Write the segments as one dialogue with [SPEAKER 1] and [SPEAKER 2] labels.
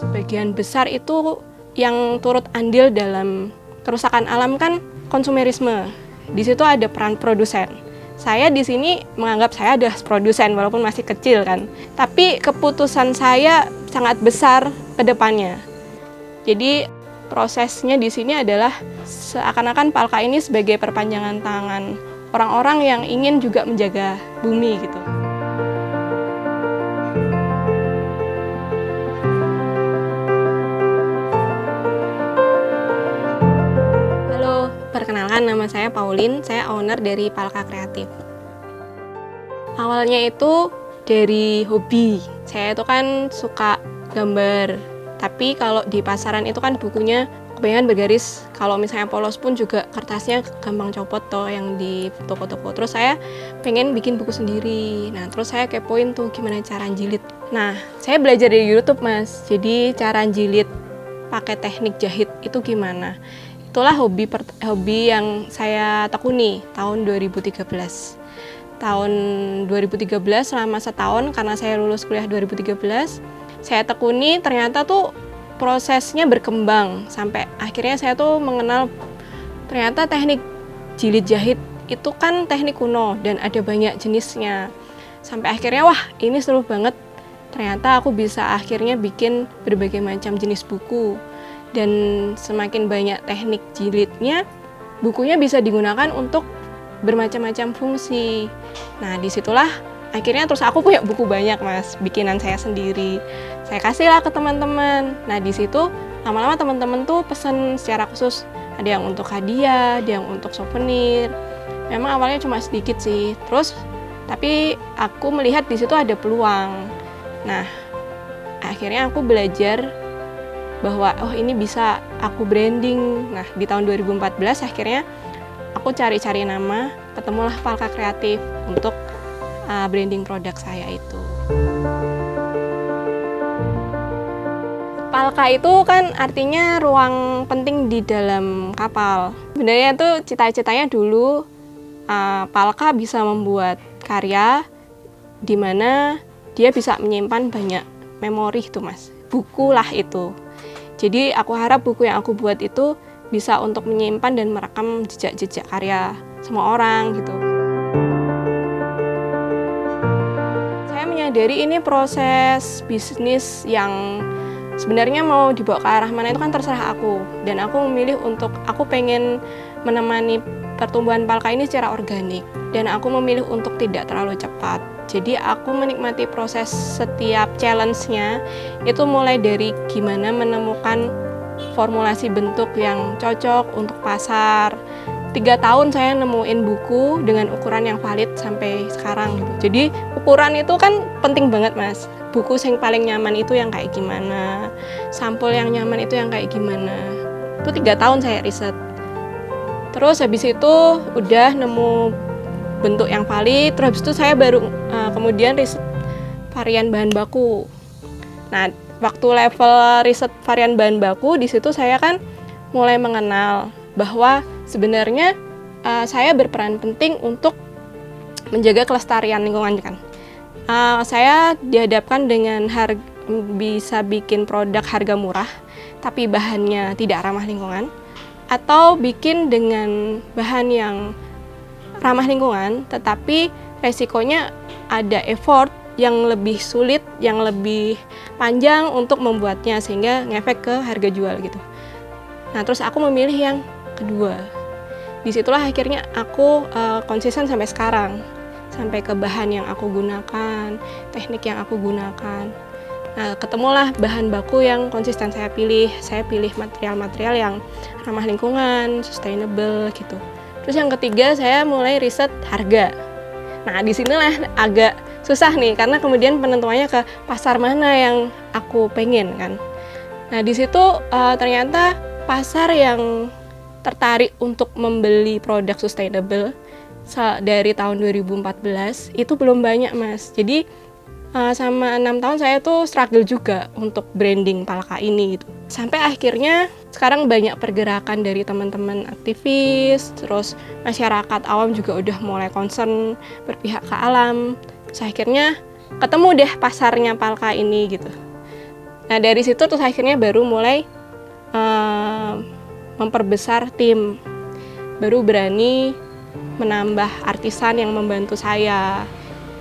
[SPEAKER 1] Sebagian besar itu yang turut andil dalam kerusakan alam kan konsumerisme. Di situ ada peran produsen. Saya di sini menganggap saya adalah produsen walaupun masih kecil kan. Tapi keputusan saya sangat besar ke depannya. Jadi prosesnya di sini adalah seakan-akan Palka ini sebagai perpanjangan tangan orang-orang yang ingin juga menjaga bumi gitu. Halo, perkenalkan nama saya Pauline, saya owner dari Palka Kreatif. Awalnya itu dari hobi, saya itu kan suka gambar, tapi kalau di pasaran itu kan bukunya kebanyakan bergaris, kalau misalnya polos pun juga kertasnya gampang copot toh yang di toko-toko. Terus saya pengen bikin buku sendiri, nah terus saya kepoin tuh gimana cara jilid. Nah, saya belajar dari YouTube mas, jadi cara jilid pakai teknik jahit itu gimana. Itulah hobi yang saya tekuni tahun 2013. Tahun 2013 selama setahun karena saya lulus kuliah 2013, saya tekuni ternyata tuh prosesnya berkembang sampai akhirnya saya tuh mengenal ternyata teknik jilid jahit itu kan teknik kuno dan ada banyak jenisnya. Sampai akhirnya wah ini seru banget. Ternyata aku bisa akhirnya bikin berbagai macam jenis buku. Dan semakin banyak teknik jilidnya, bukunya bisa digunakan untuk bermacam-macam fungsi. Nah, disitulah akhirnya terus aku punya buku banyak mas, bikinan saya sendiri. Saya kasihlah ke teman-teman. Nah, di situ lama-lama teman-teman tuh pesen secara khusus. Ada yang untuk hadiah, ada yang untuk souvenir. Memang awalnya cuma sedikit sih. Terus, tapi aku melihat di situ ada peluang. Nah, akhirnya aku belajar bahwa oh ini bisa aku branding. Nah di tahun 2014 akhirnya aku cari-cari nama, ketemulah Palka Kreatif untuk branding produk saya itu. Palka itu kan artinya ruang penting di dalam kapal. Sebenarnya itu cita-citanya dulu Palka bisa membuat karya di mana dia bisa menyimpan banyak memori itu mas, buku lah itu. Jadi aku harap buku yang aku buat itu bisa untuk menyimpan dan merekam jejak-jejak karya semua orang gitu. Saya menyadari ini proses bisnis yang sebenarnya mau dibawa ke arah mana itu kan terserah aku. Dan aku memilih untuk aku pengen menemani pertumbuhan Palka ini secara organik. Dan aku memilih untuk tidak terlalu cepat. Jadi aku menikmati proses setiap challenge-nya itu mulai dari gimana menemukan formulasi bentuk yang cocok untuk pasar. 3 tahun saya nemuin buku dengan ukuran yang valid sampai sekarang gitu. Jadi ukuran itu kan penting banget mas. Buku yang paling nyaman itu yang kayak gimana, sampul yang nyaman itu yang kayak gimana. Itu 3 tahun saya riset. Terus habis itu udah nemu bentuk yang valid, terus habis itu saya baru kemudian riset varian bahan baku. Nah, waktu level riset varian bahan baku, di situ saya kan mulai mengenal bahwa sebenarnya saya berperan penting untuk menjaga kelestarian lingkungan kan. Saya dihadapkan dengan bisa bikin produk harga murah, tapi bahannya tidak ramah lingkungan, atau bikin dengan bahan yang ramah lingkungan, tetapi resikonya ada effort yang lebih sulit, yang lebih panjang untuk membuatnya sehingga ngefek ke harga jual gitu. Nah terus aku memilih yang kedua. Disitulah akhirnya aku konsisten sampai sekarang, sampai ke bahan yang aku gunakan, teknik yang aku gunakan. Nah ketemulah bahan baku yang konsisten saya pilih material-material yang ramah lingkungan, sustainable gitu. Terus yang ketiga saya mulai riset harga. Nah disinilah agak susah nih karena kemudian penentuannya ke pasar mana yang aku pengen kan. Nah di situ ternyata pasar yang tertarik untuk membeli produk sustainable dari tahun 2014 itu belum banyak mas. Jadi sama 6 tahun saya tuh struggle juga untuk branding Palka ini gitu. Sampai akhirnya sekarang banyak pergerakan dari teman-teman aktivis, terus masyarakat awam juga udah mulai concern berpihak ke alam. Terus akhirnya ketemu deh pasarnya Palka ini gitu. Nah dari situ terus akhirnya baru mulai memperbesar tim, baru berani menambah artisan yang membantu saya.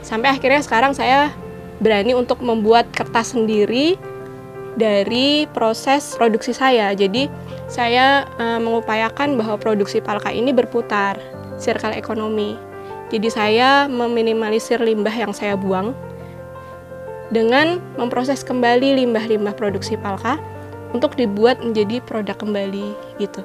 [SPEAKER 1] Sampai akhirnya sekarang saya berani untuk membuat kertas sendiri dari proses produksi saya. Jadi saya mengupayakan bahwa produksi Palka ini berputar, circle ekonomi. Jadi saya meminimalisir limbah yang saya buang dengan memproses kembali limbah-limbah produksi Palka untuk dibuat menjadi produk kembali gitu.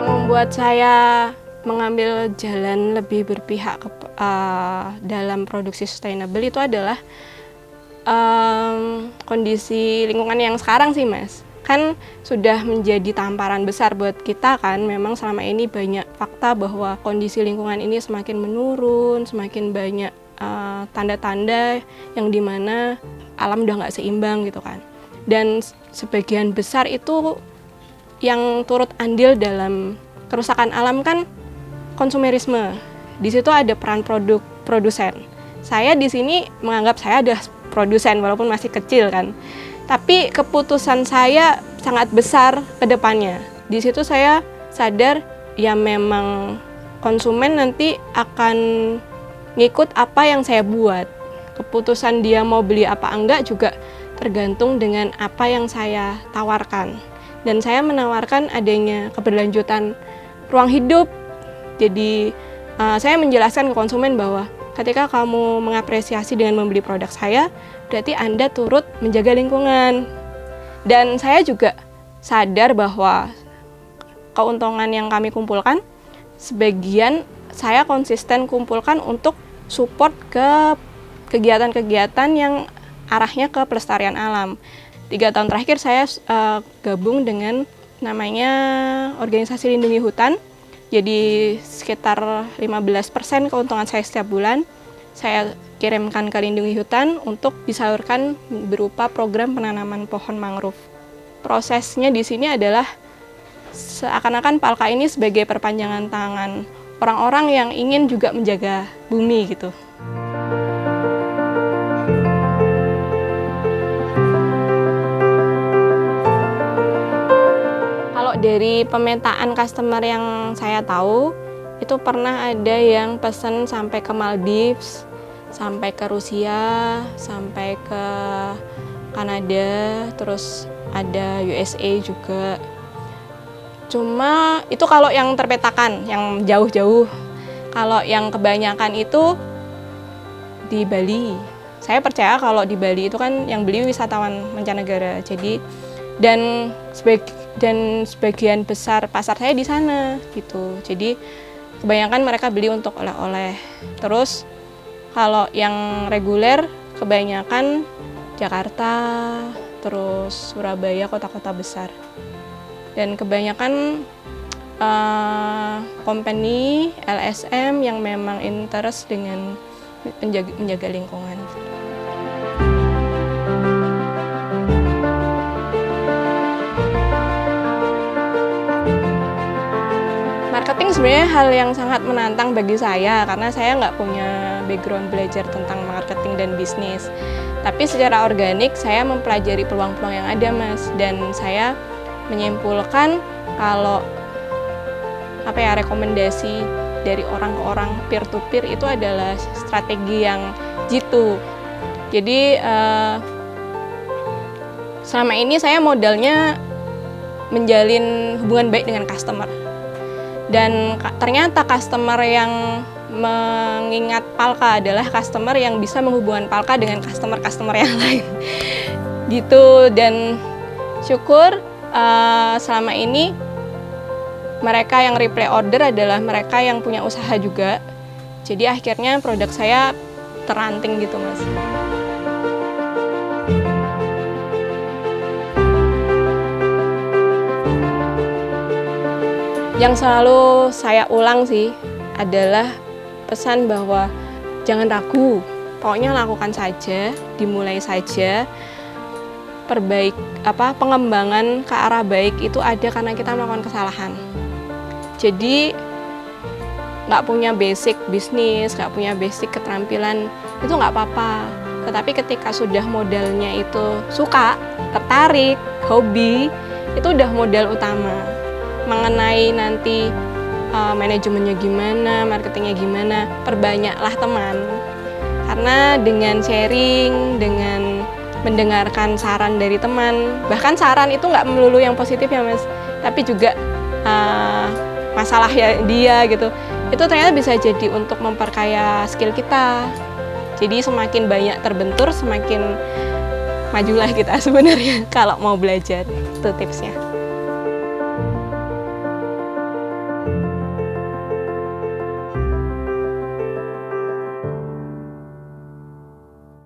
[SPEAKER 1] Yang membuat saya mengambil jalan lebih berpihak dalam produksi sustainable itu adalah kondisi lingkungan yang sekarang sih Mas. Kan sudah menjadi tamparan besar buat kita kan, memang selama ini banyak fakta bahwa kondisi lingkungan ini semakin menurun, semakin banyak tanda-tanda yang dimana alam udah nggak seimbang gitu kan. Dan sebagian besar itu yang turut andil dalam kerusakan alam kan konsumerisme. Di situ ada peran produsen. Saya di sini menganggap saya ada produsen walaupun masih kecil kan. Tapi keputusan saya sangat besar ke depannya. Di situ saya sadar ya memang konsumen nanti akan ngikut apa yang saya buat. Keputusan dia mau beli apa enggak juga tergantung dengan apa yang saya tawarkan. Dan saya menawarkan adanya keberlanjutan ruang hidup. Jadi saya menjelaskan ke konsumen bahwa ketika kamu mengapresiasi dengan membeli produk saya, berarti Anda turut menjaga lingkungan. Dan saya juga sadar bahwa keuntungan yang kami kumpulkan, sebagian saya konsisten kumpulkan untuk support ke kegiatan-kegiatan yang arahnya ke pelestarian alam. 3 tahun terakhir saya gabung dengan namanya organisasi lindungi hutan. Jadi sekitar 15% keuntungan saya setiap bulan saya kirimkan ke lindungi hutan untuk disalurkan berupa program penanaman pohon mangrove. Prosesnya di sini adalah seakan-akan Palka ini sebagai perpanjangan tangan orang-orang yang ingin juga menjaga bumi gitu. Kalau dari pemetaan customer yang saya tahu, itu pernah ada yang pesan sampai ke Maldives, sampai ke Rusia, sampai ke Kanada, terus ada USA juga. Cuma itu kalau yang terpetakan, yang jauh-jauh. Kalau yang kebanyakan itu di Bali. Saya percaya kalau di Bali itu kan yang beli wisatawan mancanegara. Jadi dan sebagian besar pasar saya di sana gitu. Jadi kebanyakan mereka beli untuk oleh-oleh. Terus kalau yang reguler kebanyakan Jakarta, terus Surabaya, kota-kota besar. Dan kebanyakan company LSM yang memang interest dengan menjaga lingkungan. Marketing sebenarnya hal yang sangat menantang bagi saya karena saya nggak punya background belajar tentang marketing dan bisnis. Tapi secara organik saya mempelajari peluang-peluang yang ada, Mas. Dan saya menyimpulkan kalau rekomendasi dari orang ke orang peer to peer itu adalah strategi yang jitu. Jadi selama ini saya modalnya menjalin hubungan baik dengan customer. Dan ternyata customer yang mengingat Palka adalah customer yang bisa menghubungkan Palka dengan customer-customer yang lain. Gitu, dan syukur selama ini mereka yang reply order adalah mereka yang punya usaha juga. Jadi akhirnya produk saya teranting gitu, Mas. Yang selalu saya ulang sih adalah pesan bahwa jangan ragu, pokoknya lakukan saja, dimulai saja. Pengembangan ke arah baik itu ada karena kita melakukan kesalahan. Jadi nggak punya basic bisnis, nggak punya basic keterampilan, itu nggak apa-apa. Tetapi ketika sudah modalnya itu suka, tertarik, hobi, itu udah modal utama. Mengenai nanti manajemennya gimana, marketingnya gimana, perbanyaklah teman. Karena dengan sharing, dengan mendengarkan saran dari teman, bahkan saran itu nggak melulu yang positif ya Mas, tapi juga masalah ya dia gitu, itu ternyata bisa jadi untuk memperkaya skill kita. Jadi semakin banyak terbentur, semakin majulah kita sebenarnya kalau mau belajar. Itu tipsnya.